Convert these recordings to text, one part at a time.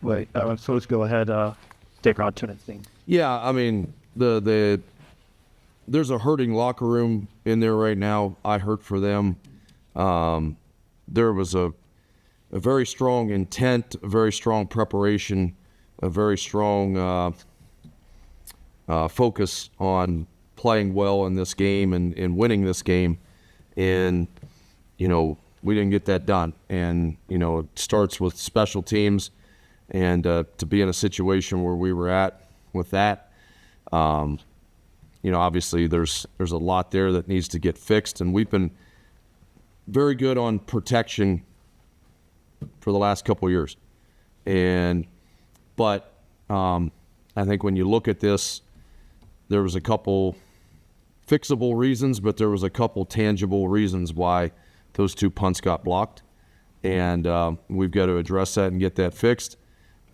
Wait, so let's go ahead, take our turn and thing. Yeah, I mean, there's a hurting locker room in there right now. I hurt for them. There was a very strong intent, a very strong preparation, a very strong focus on playing well in this game and winning this game. And, we didn't get that done. And, it starts with special teams. And to be in a situation where we were at with that, obviously there's a lot there that needs to get fixed. And we've been very good on protection for the last couple of years. But I think when you look at this, there was a couple fixable reasons, but there was a couple tangible reasons why those two punts got blocked. And we've got to address that and get that fixed.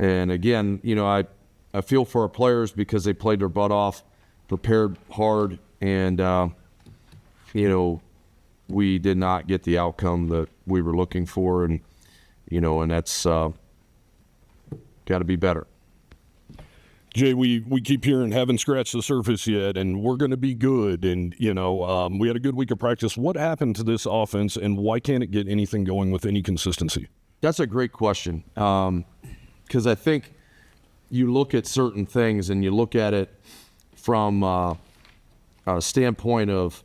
And again, I feel for our players because they played their butt off, prepared hard, and, we did not get the outcome that we were looking for. And, and that's got to be better. Jay, we keep hearing haven't scratched the surface yet, and we're going to be good. And, we had a good week of practice. What happened to this offense, and why can't it get anything going with any consistency? That's a great question. Because I think you look at certain things and you look at it from a standpoint of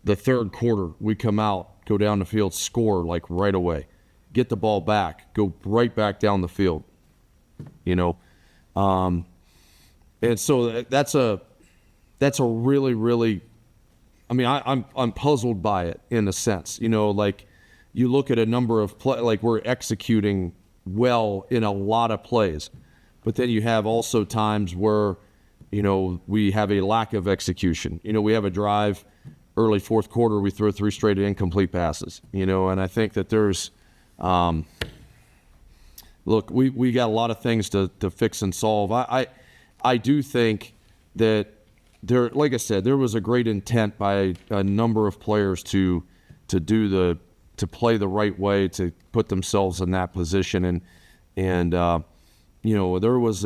the third quarter. We come out, go down the field, score like right away, get the ball back, go right back down the field. And so that's a really, really, I'm puzzled by it in a sense. Like you look at a number of like we're executing well in a lot of plays, but then you have also times where, we have a lack of execution. We have a drive early fourth quarter, we throw 3 straight incomplete passes, and I think that there's, look, we got a lot of things to fix and solve. I do think that there, like I said, there was a great intent by a number of players to play the right way, to put themselves in that position. And there was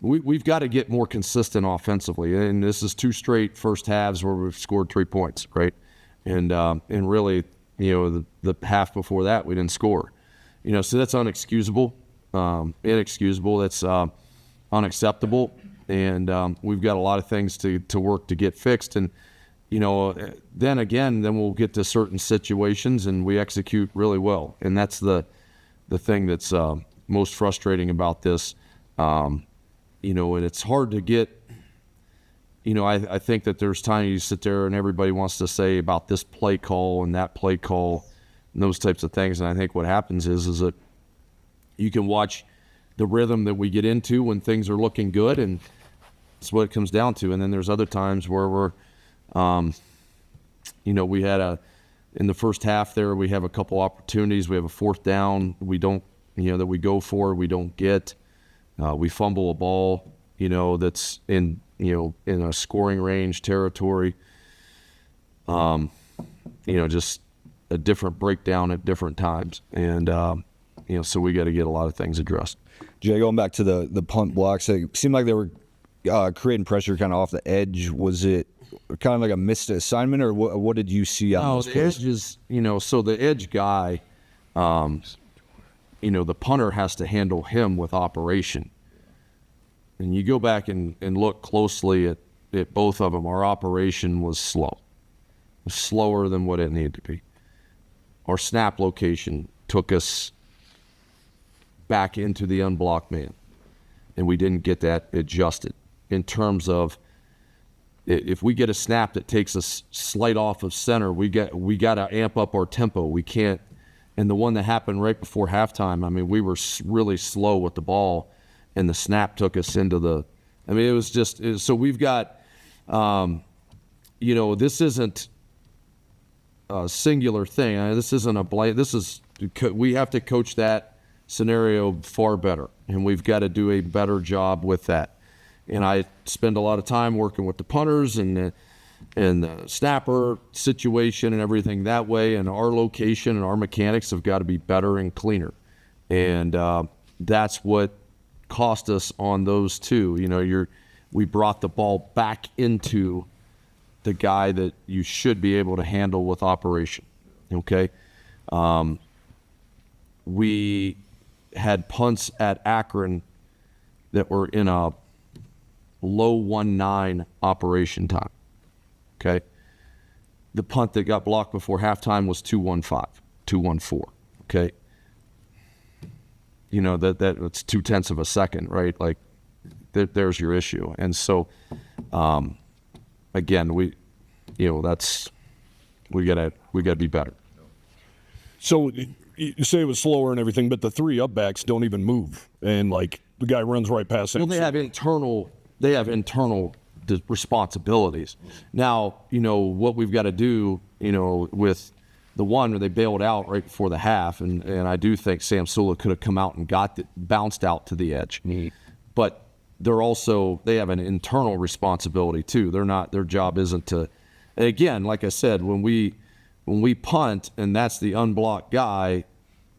we've got to get more consistent offensively. And this is 2 straight first halves where we've scored 3 points, right? And really, the half before that, we didn't score. So that's unexcusable, inexcusable. That's unacceptable. And we've got a lot of things to work to get fixed. And, then we'll get to certain situations and we execute really well. And that's the thing that's most frustrating about this. And it's hard to get, I think that there's times you sit there and everybody wants to say about this play call and that play call and those types of things. And I think what happens is that you can watch the rhythm that we get into when things are looking good, and it's what it comes down to. And then there's other times where we're, we had in the first half there, we have a couple opportunities. We have a 4th down. We don't, that we go for, we don't get. We fumble a ball, that's in a scoring range territory. Just a different breakdown at different times. And, so we got to get a lot of things addressed. Jay, going back to the punt blocks, it seemed like they were creating pressure kind of off the edge. Was it kind of like a missed assignment, or what did you see on those plays? The edge is, so the edge guy, the punter has to handle him with operation. And you go back and look closely at both of them. Our operation was slow. It was slower than what it needed to be. Our snap location took us back into the unblocked man, and we didn't get that adjusted in terms of if we get a snap that takes us slight off of center, we got to amp up our tempo. We can't. And the one that happened right before halftime, we were really slow with the ball, and the snap took us into the. It was just so we've got. This isn't a singular thing. This isn't a blame. We have to coach that scenario far better, and we've got to do a better job with that. And I spend a lot of time working with the punters and the snapper situation and everything that way, and our location and our mechanics have got to be better and cleaner. And that's what cost us on those two. You know, we brought the ball back into the guy that you should be able to handle with operation. Okay. We had punts at Akron that were in a low 1.9 operation time. Okay. The punt that got blocked before halftime was 2.15, 2.14. Okay. You know, it's 0.2 of a second, right? Like, there's your issue. And so, again, we gotta be better. So you say it was slower and everything, but the three up backs don't even move, and like the guy runs right past him. Well, they have internal responsibilities. Now, you know what we've got to do. You know, with the one where they bailed out right before the half, and I do think Sam Sula could have come out and bounced out to the edge, but they have an internal responsibility too. Their job isn't to, and again, like I said, when we punt and that's the unblocked guy,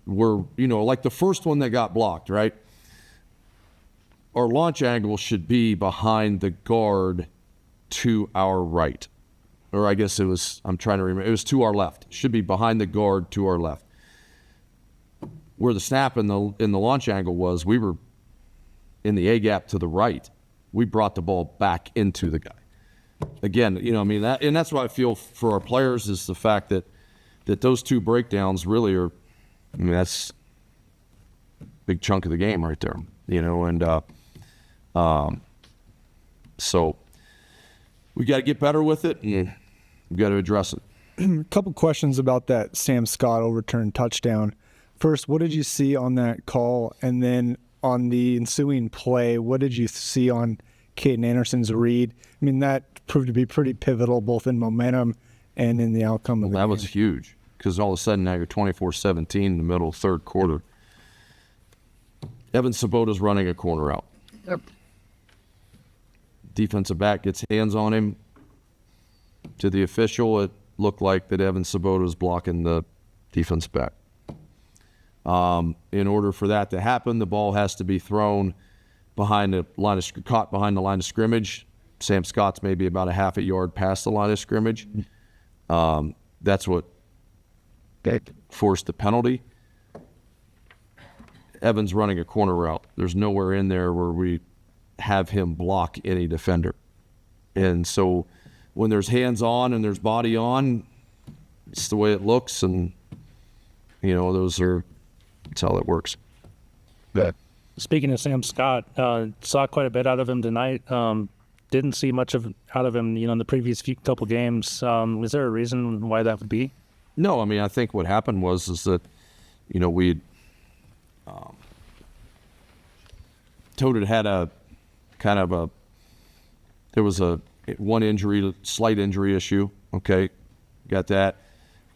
we're, you know, like the first one that got blocked, right? Our launch angle should be behind the guard to our right. Or I guess it was to our left. It should be behind the guard to our left. Where the snap in the launch angle was, we were in the A gap to the right. We brought the ball back into the guy. Again, you know, I mean, that's what I feel for our players, is the fact that those two breakdowns really are, I mean, that's a big chunk of the game right there, you know, and so we got to get better with it, and we got to address it. A couple questions about that Sam Scott overturned touchdown. First, what did you see on that call? And then on the ensuing play, what did you see on Caden Anderson's read? I mean, that proved to be pretty pivotal both in momentum and in the outcome of the game. That was huge, because all of a sudden now you're 24-17 in the middle of third quarter. Evan Sabota's running a corner out. Yep. Defensive back gets hands on him. To the official, it looked like that Evan Sabota was blocking the defense back. In order for that to happen, the ball has to be thrown caught behind the line of scrimmage. Sam Scott's maybe about a half a yard past the line of scrimmage. That's what forced the penalty. Evan's running a corner route. There's nowhere in there where we have him block any defender. And so when there's hands on and there's body on, it's the way it looks, and you know, that's how that works. Speaking of Sam Scott, saw quite a bit out of him tonight. Didn't see much out of him, you know, in the previous couple games. Was there a reason why that would be? No, I mean, I think what happened is that, you know, Toad had a kind of there was one slight injury issue. Okay, got that.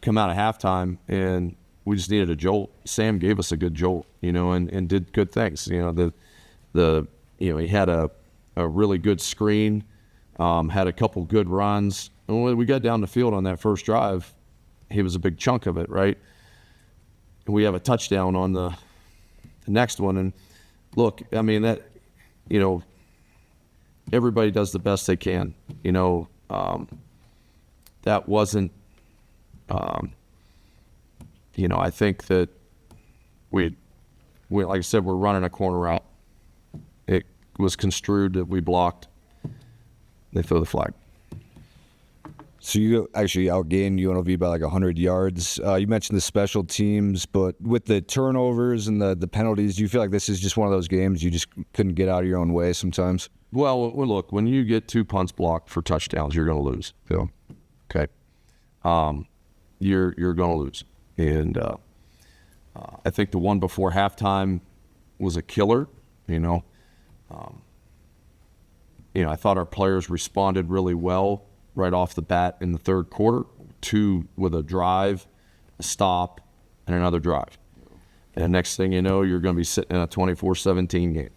Come out of halftime, and we just needed a jolt. Sam gave us a good jolt, you know, and did good things. You know, he had a really good screen, had a couple good runs. And when we got down the field on that first drive, he was a big chunk of it, right? And we have a touchdown on the next one. And look, I mean, that, you know, everybody does the best they can. You know, that wasn't, you know, I think that we like I said, we're running a corner route. It was construed that we blocked. They throw the flag. So you actually outgained UNLV by like 100 yards. You mentioned the special teams, but with the turnovers and the penalties, do you feel like this is just one of those games you just couldn't get out of your own way sometimes? Well, look, when you get 2 punts blocked for touchdowns, you're going to lose. Yeah. Okay. You're going to lose. And I think the one before halftime was a killer, you know. I thought our players responded really well right off the bat in the third quarter, 2 with a drive, a stop, and another drive. And the next thing you know, you're going to be sitting in a 24-17 game,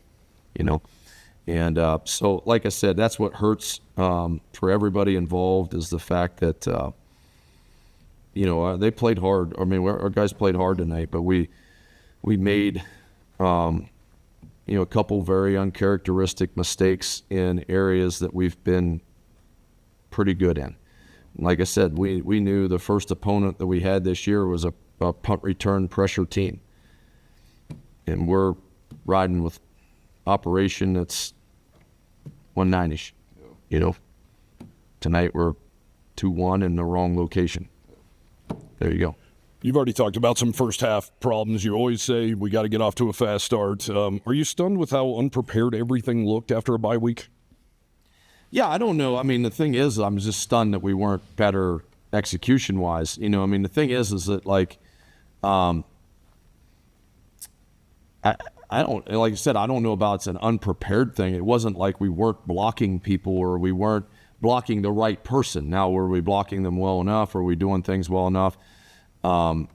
you know. And so, like I said, that's what hurts for everybody involved, is the fact that, you know, they played hard. I mean, our guys played hard tonight, but we made a couple very uncharacteristic mistakes in areas that we've been pretty good in. Like I said, we knew the first opponent that we had this year was a punt return pressure team. And we're riding with operation that's 190-ish. Tonight we're 2-1 in the wrong location. There you go. You've already talked about some first half problems. You always say we got to get off to a fast start. Are you stunned with how unprepared everything looked after a bye week? Yeah, I don't know. I mean, the thing is, I'm just stunned that we weren't better execution-wise. The thing is that, like, I don't, like I said, I don't know about it's an unprepared thing. It wasn't like we weren't blocking people or we weren't blocking the right person. Now, were we blocking them well enough? Were we doing things well enough?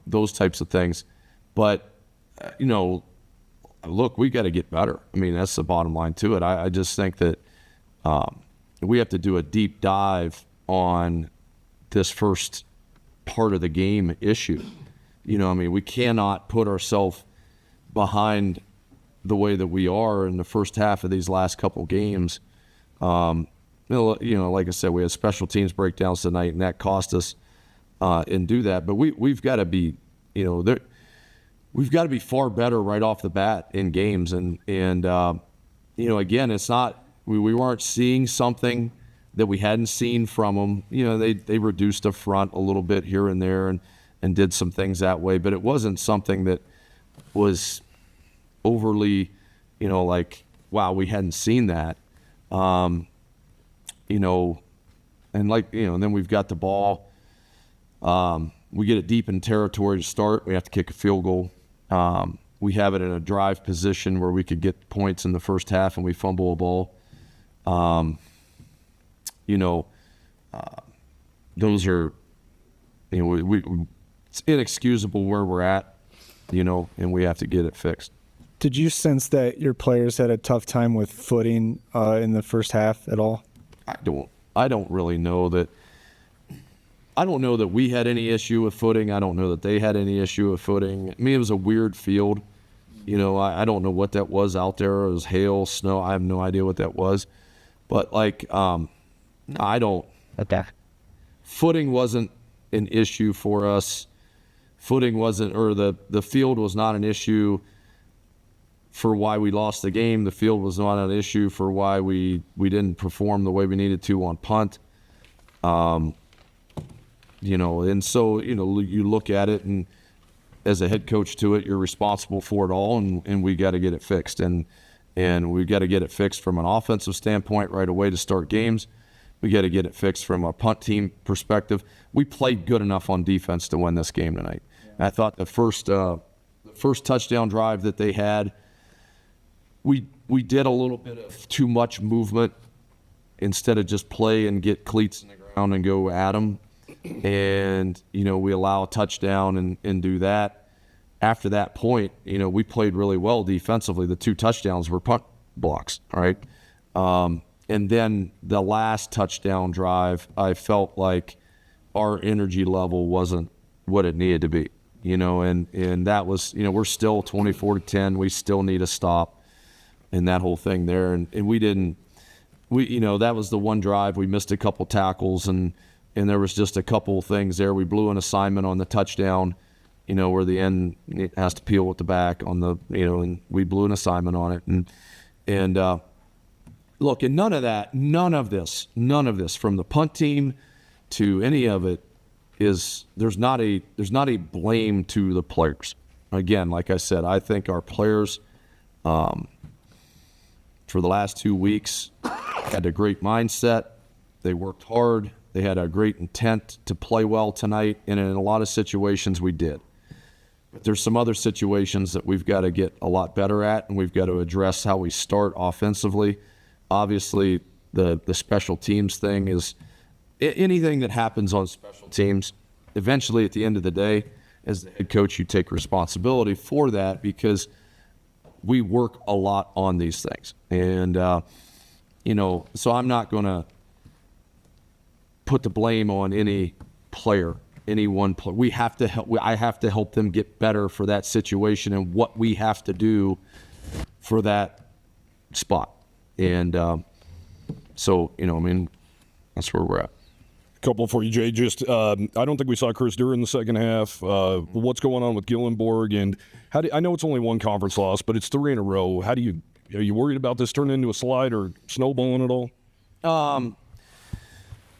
Those types of things. But, look, we got to get better. I mean, that's the bottom line to it. I just think that we have to do a deep dive on this first part of the game issue. We cannot put ourselves behind the way that we are in the first half of these last couple games. Like I said, we had special teams breakdowns tonight, and that cost us and do that. But we've got to be, we've got to be far better right off the bat in games. And again, it's not, we weren't seeing something that we hadn't seen from them. They reduced the front a little bit here and there and did some things that way, but it wasn't something that was overly, like, wow, we hadn't seen that. And then we've got the ball. We get it deep in territory to start. We have to kick a field goal. We have it in a drive position where we could get points in the first half, and we fumble a ball. Those are, it's inexcusable where we're at, and we have to get it fixed. Did you sense that your players had a tough time with footing in the first half at all? I don't really know that. I don't know that we had any issue with footing. I don't know that they had any issue with footing. I mean, it was a weird field. I don't know what that was out there. It was hail, snow. I have no idea what that was. But, I don't. Okay. Footing wasn't an issue for us. Footing wasn't, or the field was not an issue for why we lost the game. The field was not an issue for why we didn't perform the way we needed to on punt. And so, you look at it, and as a head coach to it, you're responsible for it all, and we got to get it fixed. And we got to get it fixed from an offensive standpoint right away to start games. We got to get it fixed from a punt team perspective. We played good enough on defense to win this game tonight. Yeah. I thought the first touchdown drive that they had, we did a little bit of too much movement instead of just play and get cleats in the ground and go at them. And, we allow a touchdown and do that. After that point, we played really well defensively. The 2 touchdowns were punt blocks, all right? And then the last touchdown drive, I felt like our energy level wasn't what it needed to be, and that was, we're still 24-10. We still need a stop and that whole thing there. And we didn't, that was the one drive we missed a couple tackles, and there was just a couple things there. We blew an assignment on the touchdown, where the end has to peel with the back on the, and we blew an assignment on it. And look, and none of this from the punt team to any of it is, there's not a blame to the players. Again, like I said, I think our players, for the last 2 weeks, had a great mindset. They worked hard. They had a great intent to play well tonight, and in a lot of situations we did. But there's some other situations that we've got to get a lot better at, and we've got to address how we start offensively. Obviously, the special teams thing is anything that happens on special teams. Eventually, at the end of the day, as the head coach, you take responsibility for that, because we work a lot on these things. And, so I'm not going to put the blame on any player, any one player. We have to help. I have to help them get better for that situation, and what we have to do for that spot. And so, I mean, that's where we're at. Couple for you, Jay. Just I don't think we saw Chris during the second half. What's going on with Gillenborg? And I know it's only one conference loss, but it's 3 in a row. Are you worried about this turning into a slide or snowballing at all?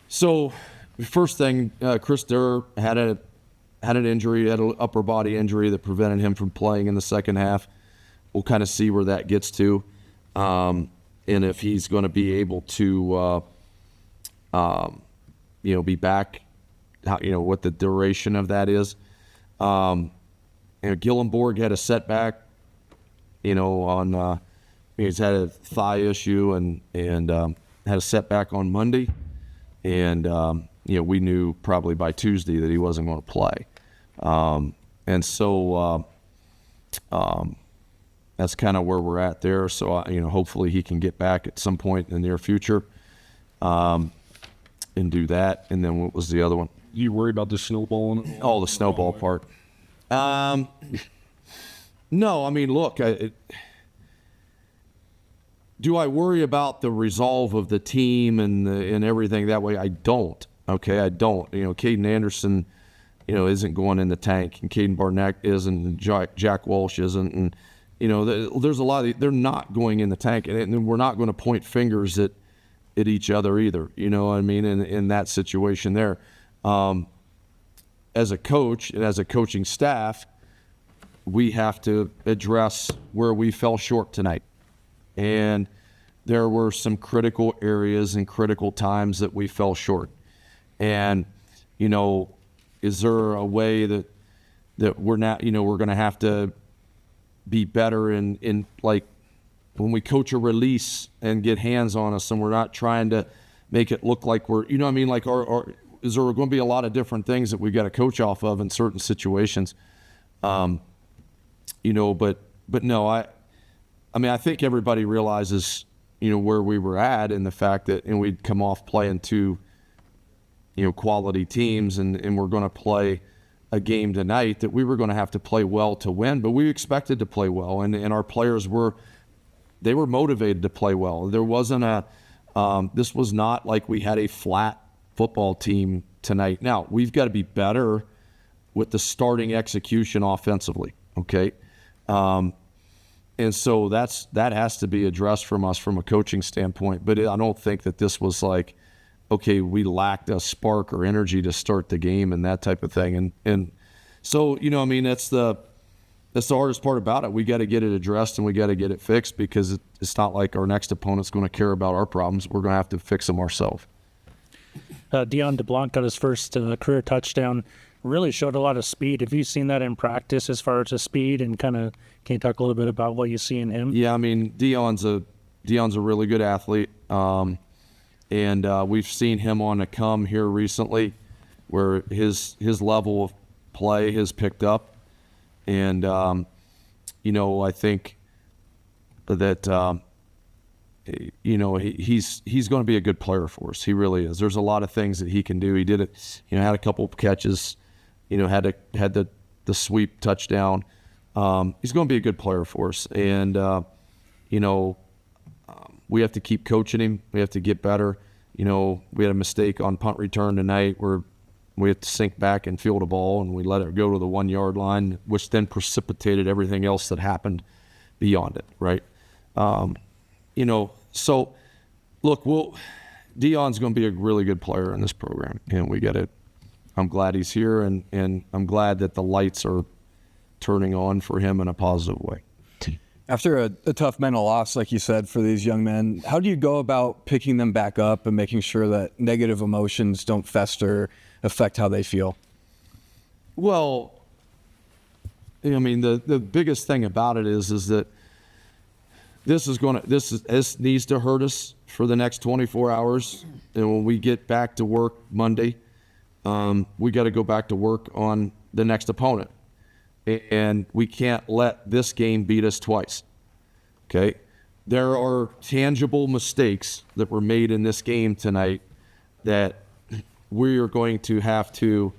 So first thing, Chris Durr had an injury, had an upper body injury that prevented him from playing in the second half. We'll kind of see where that gets to, and if he's going to be able to, be back. What the duration of that is. Gillenborg had a setback. On he's had a thigh issue and had a setback on Monday, and we knew probably by Tuesday that he wasn't going to play, and so that's kind of where we're at there. So hopefully he can get back at some point in the near future, and do that. And then what was the other one? You worried about the snowballing? Oh, the snowball part. No, I mean, look, do I worry about the resolve of the team and everything that way? I don't. Okay, I don't. Caden Anderson, isn't going in the tank, and Caden Barnett isn't, and Jack Walsh isn't, and there's a lot of they're not going in the tank, and we're not going to point fingers at each other either. You know what I mean? In that situation there, as a coach and as a coaching staff, we have to address where we fell short tonight. And there were some critical areas and critical times that we fell short. And, is there a way that we're not, we're going to have to be better in like when we coach a release and get hands on us, and we're not trying to make it look like we're, like is there going to be a lot of different things that we got to coach off of in certain situations? But no, I think everybody realizes, where we were at, and the fact that, we'd come off playing two, quality teams, and we're going to play a game tonight that we were going to have to play well to win, but we expected to play well, and our players were motivated to play well. There wasn't this was not like we had a flat football team tonight. Now, we've got to be better with the starting execution offensively, okay? And so that has to be addressed from us from a coaching standpoint. But I don't think that this was like, okay, we lacked a spark or energy to start the game and that type of thing. And so, that's the hardest part about it. We got to get it addressed and we got to get it fixed, because it's not like our next opponent's going to care about our problems. We're going to have to fix them ourselves. Dion DeBlanc got his first career touchdown. Really showed a lot of speed. Have you seen that in practice as far as the speed, and can you talk a little bit about what you see in him? Yeah, Dion's a really good athlete, and we've seen him on a come here recently, where his level of play has picked up, and I think that he's going to be a good player for us. He really is. There's a lot of things that he can do. He did it. Had a couple of catches. Had the sweep touchdown. He's going to be a good player for us, and we have to keep coaching him. We have to get better. We had a mistake on punt return tonight where we have to sink back and field a ball, and we let it go to the 1 yard line, which then precipitated everything else that happened beyond it. Right. So look, Dion's going to be a really good player in this program, and we get it. I'm glad he's here, and I'm glad that the lights are turning on for him in a positive way. After a tough mental loss, like you said, for these young men, how do you go about picking them back up and making sure that negative emotions don't fester, affect how they feel? Well, the biggest thing about it is that this needs to hurt us for the next 24 hours, and when we get back to work Monday, we got to go back to work on the next opponent. And we can't let this game beat us twice. Okay? There are tangible mistakes that were made in this game tonight that we are going to have to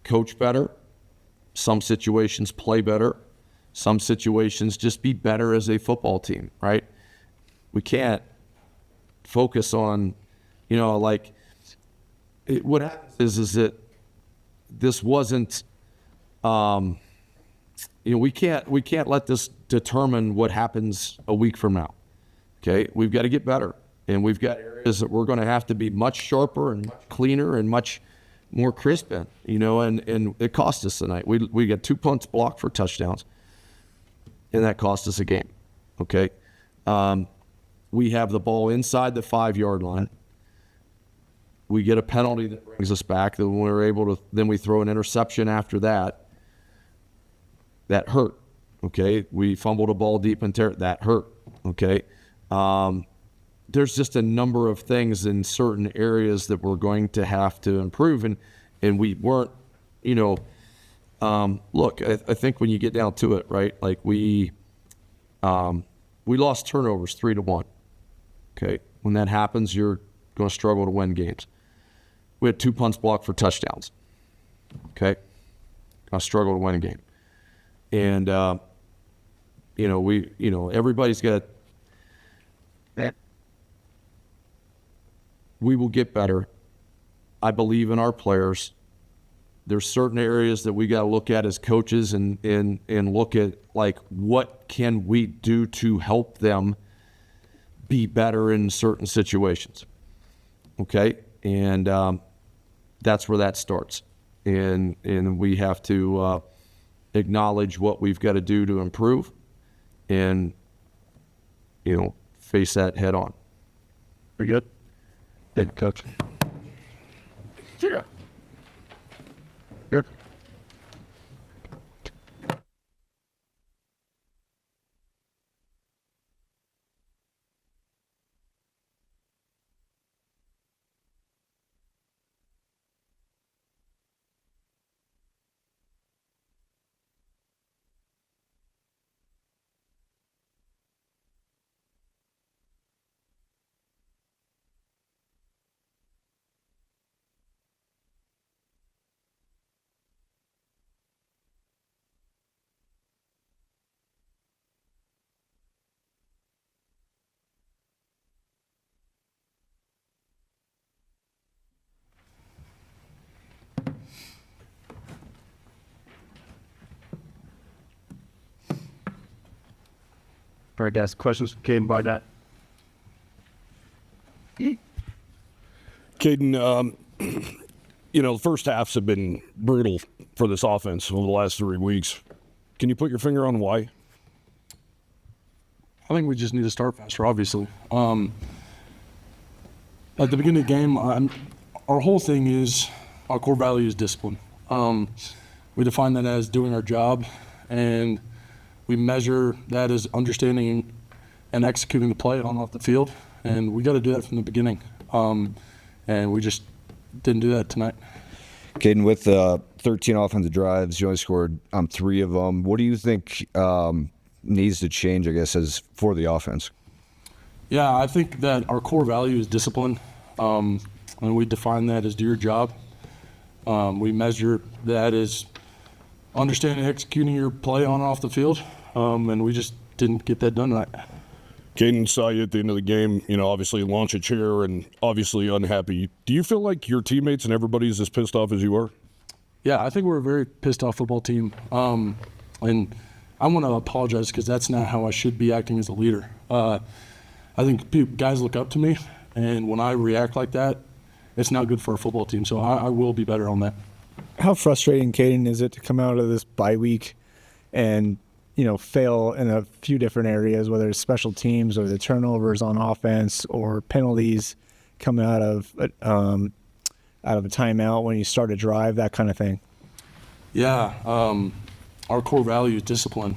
coach better. Some situations play better. Some situations just be better as a football team, right? We can't focus on, what happens is that this wasn't, we can't let this determine what happens a week from now. Okay, we've got to get better, and we've got areas that we're going to have to be much sharper and much cleaner and much more crisp in, and it cost us tonight. We got 2 punts blocked for touchdowns, and that cost us a game. Okay, we have the ball inside the 5-yard line. We get a penalty that brings us back. Then we throw an interception after that. That hurt. Okay, we fumbled a ball deep in that hurt. Okay, there's just a number of things in certain areas that we're going to have to improve, and we weren't. Look, I think when you get down to it, right? Like we lost turnovers 3-1. Okay, when that happens, you're going to struggle to win games. We had 2 punts blocked for touchdowns. Okay, I struggle to win a game, and everybody's got. We will get better. I believe in our players. There's certain areas that we got to look at as coaches and look at, like, what can we do to help them be better in certain situations. Okay, and that's where that starts, and we have to acknowledge what we've got to do to improve, and face that head on. Pretty good. Good, Coach. Yeah. Good. All right, guys. Questions came by that. Caden, the first halves have been brutal for this offense over the last 3 weeks. Can you put your finger on why? I think we just need to start faster, obviously. At the beginning of the game, our whole thing is, our core value is discipline. We define that as doing our job, and we measure that as understanding and executing the play on off the field, and we got to do that from the beginning. And we just didn't do that tonight. Caden, with 13 offensive drives, you only scored 3 of them. What do you think needs to change, I guess, as for the offense? Yeah, I think that our core value is discipline, and we define that as do your job. We measure that as understanding and executing your play on and off the field, and we just didn't get that done tonight. Caden saw you at the end of the game, obviously launch a chair and obviously unhappy. Do you feel like your teammates and everybody's as pissed off as you are? Yeah, I think we're a very pissed off football team. And I want to apologize because that's not how I should be acting as a leader. I think guys look up to me, and when I react like that, it's not good for our football team. So I will be better on that. How frustrating, Caden, is it to come out of this bye week and fail in a few different areas, whether it's special teams or the turnovers on offense or penalties coming out of a timeout when you start a drive, that kind of thing? Yeah, our core value is discipline.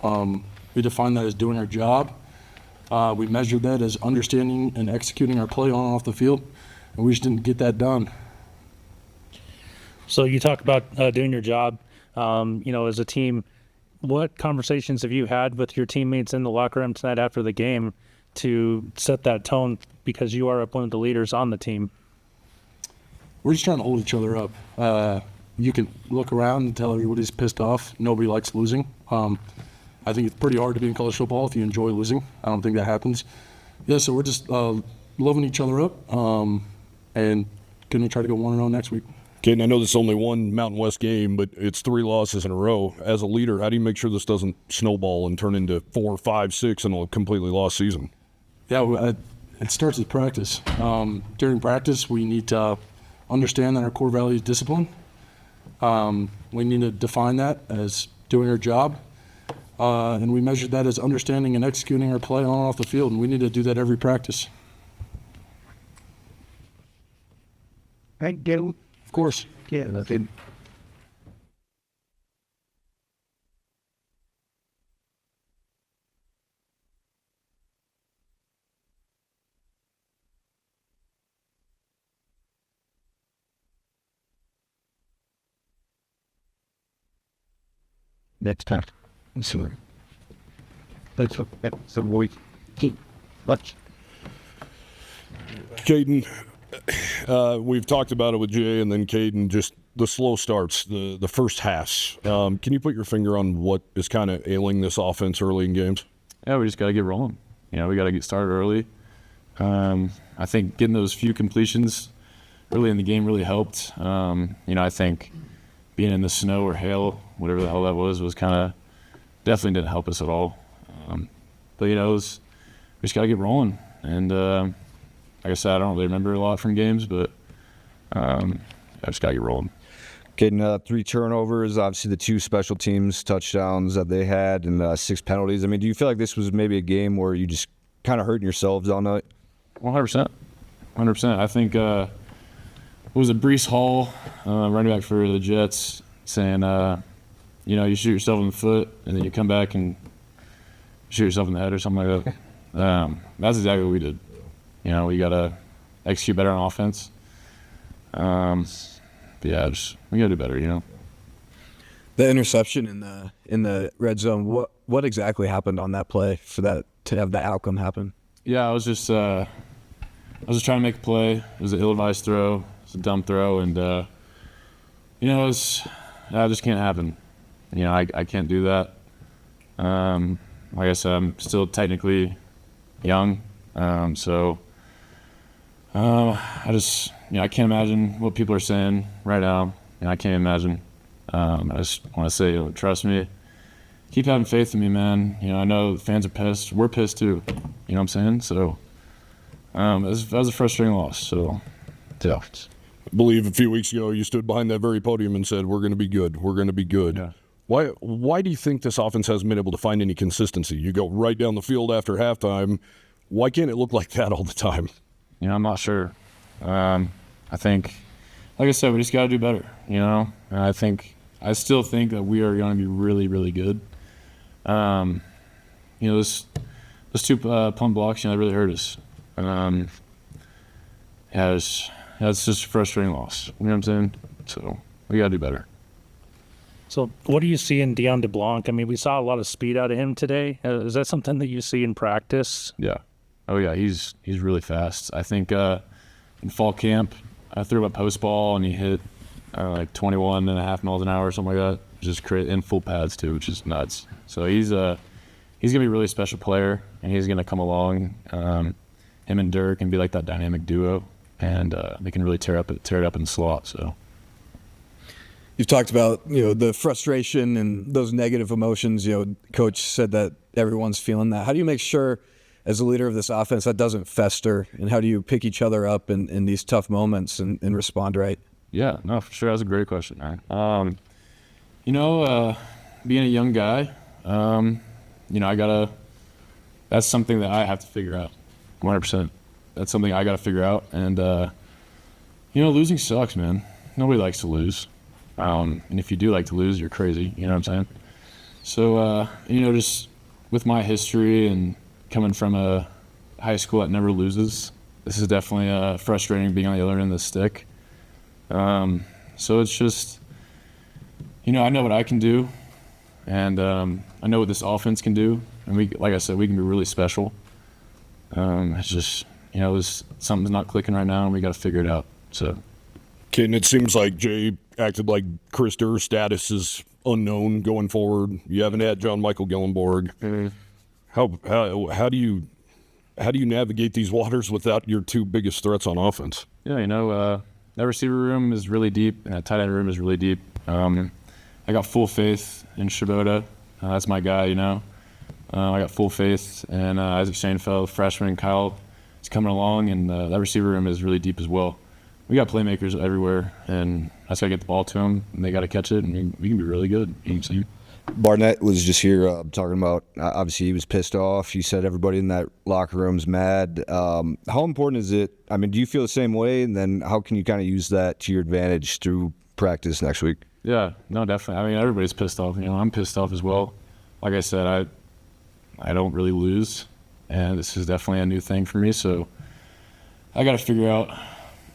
We define that as doing our job. We measure that as understanding and executing our play on and off the field, and we just didn't get that done. So you talk about doing your job, as a team. What conversations have you had with your teammates in the locker room tonight after the game to set that tone, because you are one of the leaders on the team? We're just trying to hold each other up. You can look around and tell everybody's pissed off. Nobody likes losing. I think it's pretty hard to be in college football if you enjoy losing. I don't think that happens. Yeah, so we're just loving each other up and going to try to go 1-0 next week. Caden, I know this is only one Mountain West game, but it's 3 losses in a row. As a leader, how do you make sure this doesn't snowball and turn into 4, 5, 6 in a completely lost season? Yeah, it starts with practice. During practice, we need to understand that our core value is discipline. We need to define that as doing our job. And we measure that as understanding and executing our play on and off the field, and we need to do that every practice. Thank you. Of course. Yeah, that's it. Next time. So, let's look at some week. Let's. Caden, we've talked about it with Jay and then Caden, just the slow starts, the first halves. Can you put your finger on what is kind of ailing this offense early in games? Yeah, we just got to get rolling. We got to get started early. I think getting those few completions early in the game really helped. I think being in the snow or hail, whatever the hell that was kind of definitely didn't help us at all. But we just got to get rolling. And like I said, I don't really remember a lot from games, but I just got to get rolling. Getting 3 turnovers, obviously the 2 special teams touchdowns that they had, and 6 penalties. I mean, do you feel like this was maybe a game where you just kind of hurting yourselves all night? 100%. 100%. I think it was a Brees Hall, running back for the Jets, saying, you shoot yourself in the foot and then you come back and shoot yourself in the head or something like that. That's exactly what we did. We got to execute better on offense. But yeah, we got to do better, The interception in the red zone. What exactly happened on that play for that to have that outcome happen? Yeah, I was just trying to make a play. It was an ill-advised throw. It was a dumb throw, and that just can't happen. I can't do that. Like I said, I'm still technically young, so I just I can't imagine what people are saying right now. I can't imagine. I just want to say, trust me. Keep having faith in me, man. I know the fans are pissed. We're pissed too. You know what I'm saying? So that was a frustrating loss. So yeah. I believe a few weeks ago you stood behind that very podium and said, we're going to be good. We're going to be good. Yeah. Why do you think this offense hasn't been able to find any consistency? You go right down the field after halftime. Why can't it look like that all the time? I'm not sure. I think, like I said, we just got to do better, And I still think that we are going to be really, really good. Those 2 punt blocks, they really hurt us. It's just a frustrating loss. You know what I'm saying? So we got to do better. So what do you see in Deion DeBlanc? I mean, we saw a lot of speed out of him today. Is that something that you see in practice? Yeah. Oh, yeah, he's really fast. I think in fall camp, I threw him a post ball, and he hit like 21.5 miles an hour or something like that. Just in full pads, too, which is nuts. So he's going to be a really special player, and he's going to come along. Him and Dirk can be like that dynamic duo, and they can really tear it up in the slot. So. You've talked about the frustration and those negative emotions. Coach said that everyone's feeling that. How do you make sure, as a leader of this offense, that doesn't fester? And how do you pick each other up in these tough moments and respond right? Yeah, no, for sure. That's a great question, man. Being a young guy, that's something that I have to figure out. 100%. That's something I got to figure out. And losing sucks, man. Nobody likes to lose. And if you do like to lose, you're crazy. You know what I'm saying? So, just with my history and coming from a high school that never loses, this is definitely frustrating being on the other end of the stick. So it's just, I know what I can do, and I know what this offense can do. And like I said, we can be really special. It's just, something's not clicking right now, and we got to figure it out. So. Okay, and it seems like Jay acted like Chris Durr's status is unknown going forward. You haven't had John Michael Gillenborg. Mm-hmm. How how do you navigate these waters without your two biggest threats on offense? Yeah, that receiver room is really deep, and that tight end room is really deep. I got full faith in Shibota. That's my guy, I got full faith, and Isaac Shanefeldt, freshman, Kyle is coming along, and that receiver room is really deep as well. We got playmakers everywhere, and I just got to get the ball to them, and they got to catch it, and we can be really good. Barnett was just here talking about, obviously he was pissed off. He said everybody in that locker room's mad. How important is it? I mean, do you feel the same way? And then how can you kind of use that to your advantage through practice next week? Yeah, no, definitely. I mean, everybody's pissed off. I'm pissed off as well. Like I said, I don't really lose, and this is definitely a new thing for me. So I got to figure out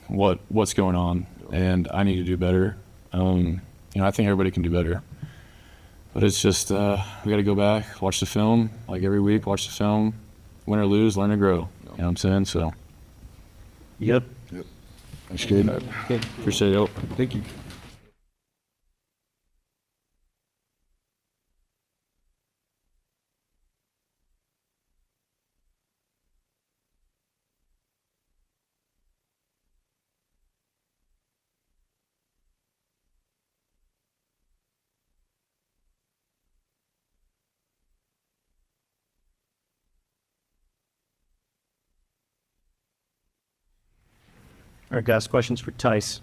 what's going on, and I need to do better. I think everybody can do better, but it's just we got to go back, watch the film, like every week, watch the film, win or lose, learn to grow. You know what I'm saying? So. Yep. That's good. Appreciate it. Thank you. All right, guys, questions for Tice?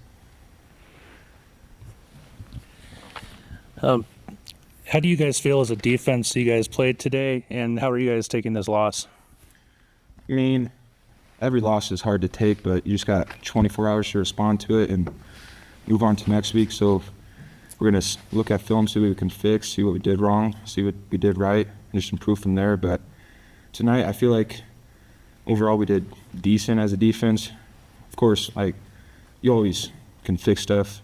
How do you guys feel as a defense you guys played today, and how are you guys taking this loss? I mean, every loss is hard to take, but you just got 24 hours to respond to it and move on to next week. So we're going to look at film, see what we can fix, see what we did wrong, see what we did right, and just improve from there. But tonight, I feel like overall we did decent as a defense. Of course, you always can fix stuff.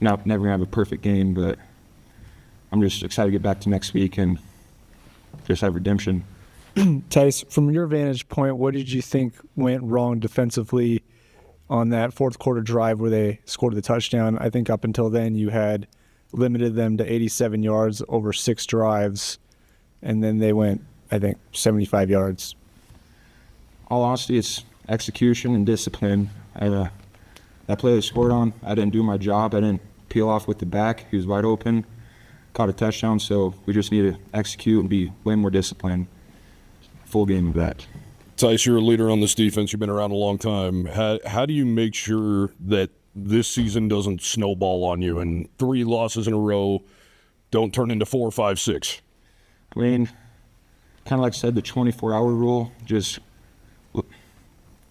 Never gonna have a perfect game, but I'm just excited to get back to next week and just have redemption. Tice, from your vantage point, what did you think went wrong defensively on that fourth quarter drive where they scored the touchdown? I think up until then you had limited them to 87 yards over 6 drives, and then they went, I think, 75 yards. All honesty, it's execution and discipline. That play they scored on, I didn't do my job. I didn't peel off with the back. He was wide open, caught a touchdown, so we just need to execute and be way more disciplined. Full game of that. Tice, you're a leader on this defense. You've been around a long time. How do you make sure that this season doesn't snowball on you and 3 losses in a row don't turn into 4, 5, 6? I mean, kind of like I said, the 24-hour rule, just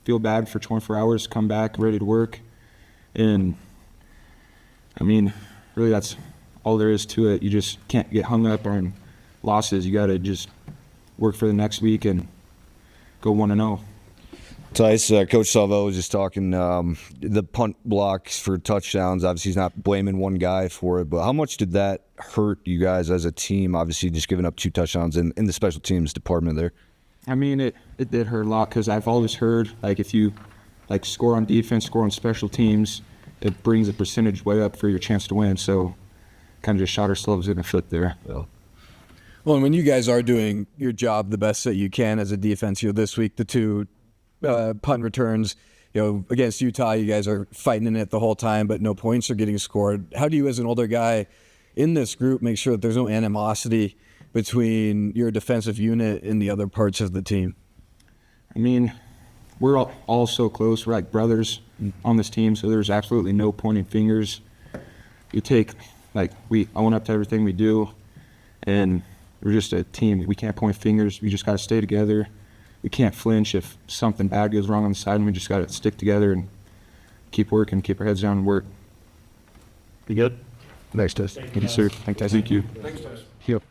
feel bad for 24 hours, come back ready to work. And I mean, really that's all there is to it. You just can't get hung up on losses. You got to just work for the next week and go 1-0. Tice, Coach Salvo was just talking the punt blocks for touchdowns. Obviously, he's not blaming one guy for it, but how much did that hurt you guys as a team? Obviously, just giving up 2 touchdowns in the special teams department there. I mean, it did hurt a lot because I've always heard, if you, score on defense, score on special teams, it brings the percentage way up for your chance to win. So kind of just shot ourselves in the foot there. Well, and when you guys are doing your job the best that you can as a defense, this week, the 2 punt returns, against Utah, you guys are fighting in it the whole time, but no points are getting scored. How do you, as an older guy in this group, make sure that there's no animosity between your defensive unit and the other parts of the team? I mean, we're all so close. We're like brothers on this team, so there's absolutely no pointing fingers. You take, we own up to everything we do, and we're just a team. We can't point fingers. We just got to stay together. We can't flinch if something bad goes wrong on the side, and we just got to stick together and keep working, keep our heads down and work. You good? Thanks, Tess. Thank you, sir. Thank you. Yep.